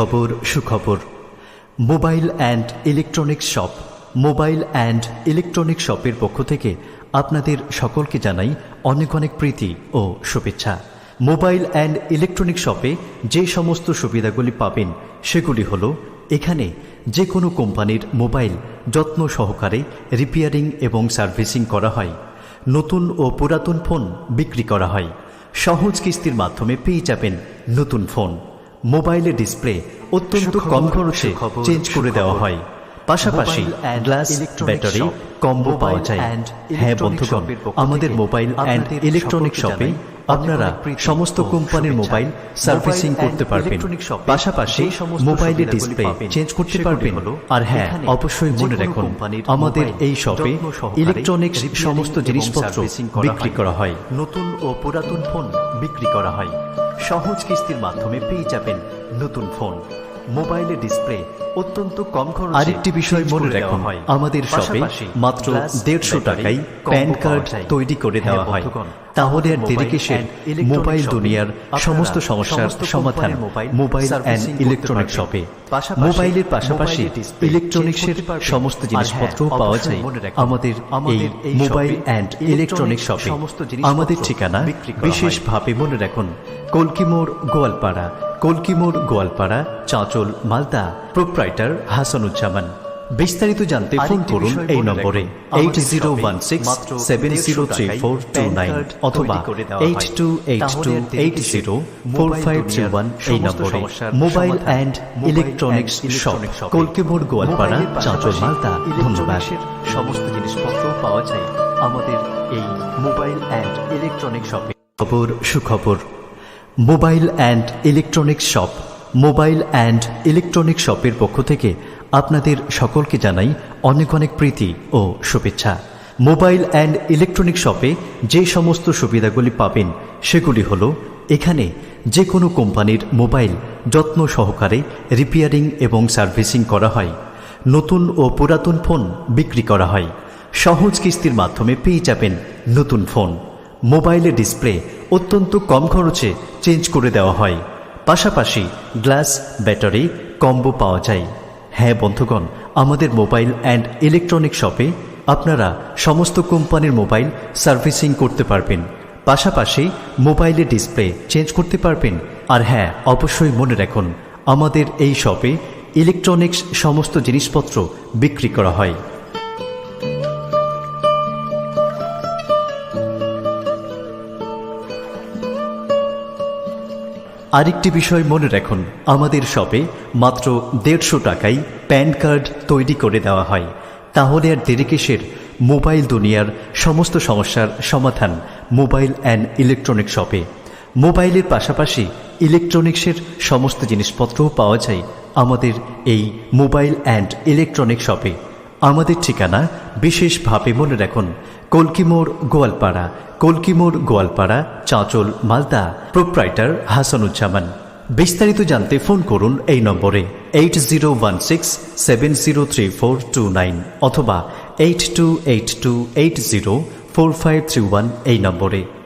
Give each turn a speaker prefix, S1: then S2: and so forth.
S1: খবর সুখবর। Mobile and electronics shop শপের পক্ষ থেকে আপনাদের সকলকে জানাই অনেক অনেক প্রীতি ও শুভেচ্ছা। মোবাইল অ্যান্ড ইলেকট্রনিক্স শপে যে সমস্ত সুবিধাগুলি পাবেন সেগুলি হলো, এখানে যে কোনো কোম্পানির মোবাইল যত্ন সহকারে রিপেয়ারিং এবং সার্ভিসিং করা হয়। নতুন ও পুরাতন ফোন বিক্রি করা হয়। সহজ কিস্তির মাধ্যমে পেয়ে যাবেন নতুন ফোন। মোবাইলের ডিসপ্লে অত্যন্ত কম খরচে চেঞ্জ করে দেওয়া হয়। পাশাপাশি গ্লাস, ব্যাটারি কম্বো পাওয়া যায়। হ্যাঁ বন্ধুগণ, আমাদের মোবাইল অ্যান্ড ইলেকট্রনিক শপে আপনারা সমস্ত কোম্পানির মোবাইল সার্ভিসিং করতে পারবেন। পাশাপাশি মোবাইলের ডিসপ্লে চেঞ্জ করতে পারবেন। আর হ্যাঁ, অবশ্যই মনে রাখুন, আমাদের এই শপে ইলেকট্রনিক্স সমস্ত জিনিসপত্র বিক্রি করা হয়। নতুন ও পুরাতন ফোন বিক্রি করা হয়। সহজ কিস্তির মাধ্যমে পেয়ে যাবেন নতুন ফোন। মোবাইলের ডিসপ্লে অত্যন্ত কম খরচে। আরেকটি বিষয় মনে রাখুন, আমাদের শপে মাত্র 150 টাকায় প্যান কার্ড তৈরি করে দেওয়া হয়। তাহলে আর দেরি কিসের? মোবাইল দুনিয়ার সমস্ত সমস্যার সমাধান মোবাইল অ্যান্ড ইলেকট্রনিক শপে। মোবাইলের পাশাপাশি ইলেকট্রনিক্সের সমস্ত জিনিসপত্র পাওয়া যায় আমাদের এই মোবাইল অ্যান্ড ইলেকট্রনিক শপে। আমাদের ঠিকানা বিশেষভাবে মনে রাখুন, কল্কি মোড়, গোয়ালপাড়া, চাঁচল, মালদা। প্রোপ্রাইটার হাসানুজ্জামান। বিস্তারিত জানতে ফোন করুন এই নম্বরে 8016703429 অথবা 8282804531 এই নম্বরে। মোবাইল অ্যান্ড ইলেকট্রনিক্স শপ, কল্কি মোড়, গোয়ালপাড়া, চাঁচল, মালদা। ধন্যবাদ। সমস্ত জিনিসপত্র পাওয়া যায় আমাদের এই মোবাইল অ্যান্ড ইলেকট্রনিক শপে। খবর সুখবর। মোবাইল অ্যান্ড ইলেকট্রনিক্স শপের পক্ষ থেকে আপনাদের সকলকে জানাই অনেক অনেক প্রীতি ও শুভেচ্ছা। মোবাইল অ্যান্ড ইলেকট্রনিক শপে যে সমস্ত সুবিধাগুলি পাবেন সেগুলি হলো, এখানে যে কোনো কোম্পানির মোবাইল যত্ন সহকারে রিপেয়ারিং এবং সার্ভিসিং করা হয়। নতুন ও পুরাতন ফোন বিক্রি করা হয়। সহজ কিস্তির মাধ্যমে পেয়ে যাবেন নতুন ফোন। মোবাইলের ডিসপ্লে অত্যন্ত কম খরচে চেঞ্জ করে দেওয়া হয়। পাশাপাশি গ্লাস, ব্যাটারি কম্বো পাওয়া যায়। হ্যাঁ বন্ধুগণ, আমাদের মোবাইল অ্যান্ড ইলেকট্রনিক শপে আপনারা সমস্ত কোম্পানির মোবাইল সার্ভিসিং করতে পারবেন। পাশাপাশি মোবাইলের ডিসপ্লে চেঞ্জ করতে পারবেন। আর হ্যাঁ, অবশ্যই মনে রাখুন, আমাদের এই শপে ইলেকট্রনিক্স সমস্ত জিনিসপত্র বিক্রি করা হয়। আরেকটি বিষয় মনে রাখুন, আমাদের শপে মাত্র 150 টাকায় প্যান কার্ড তৈরি করে দেওয়া হয়। তাহলে আর দেরি কিসের? মোবাইল দুনিয়ার সমস্ত সমস্যার সমাধান মোবাইল অ্যান্ড ইলেকট্রনিক শপে। মোবাইলের পাশাপাশি ইলেকট্রনিক্সের সমস্ত জিনিসপত্রও পাওয়া যায় আমাদের এই মোবাইল অ্যান্ড ইলেকট্রনিক শপে। আমাদের ঠিকানা বিশেষভাবে মনে রাখুন, কল্কি মোড়, গোয়ালপাড়া, চাঁচল, মালদা। প্রোপ্রাইটার হাসানুজ্জামান। বিস্তারিত জানতে ফোন করুন এই নম্বরে 8016703429 অথবা 8282804531 এই নম্বরে।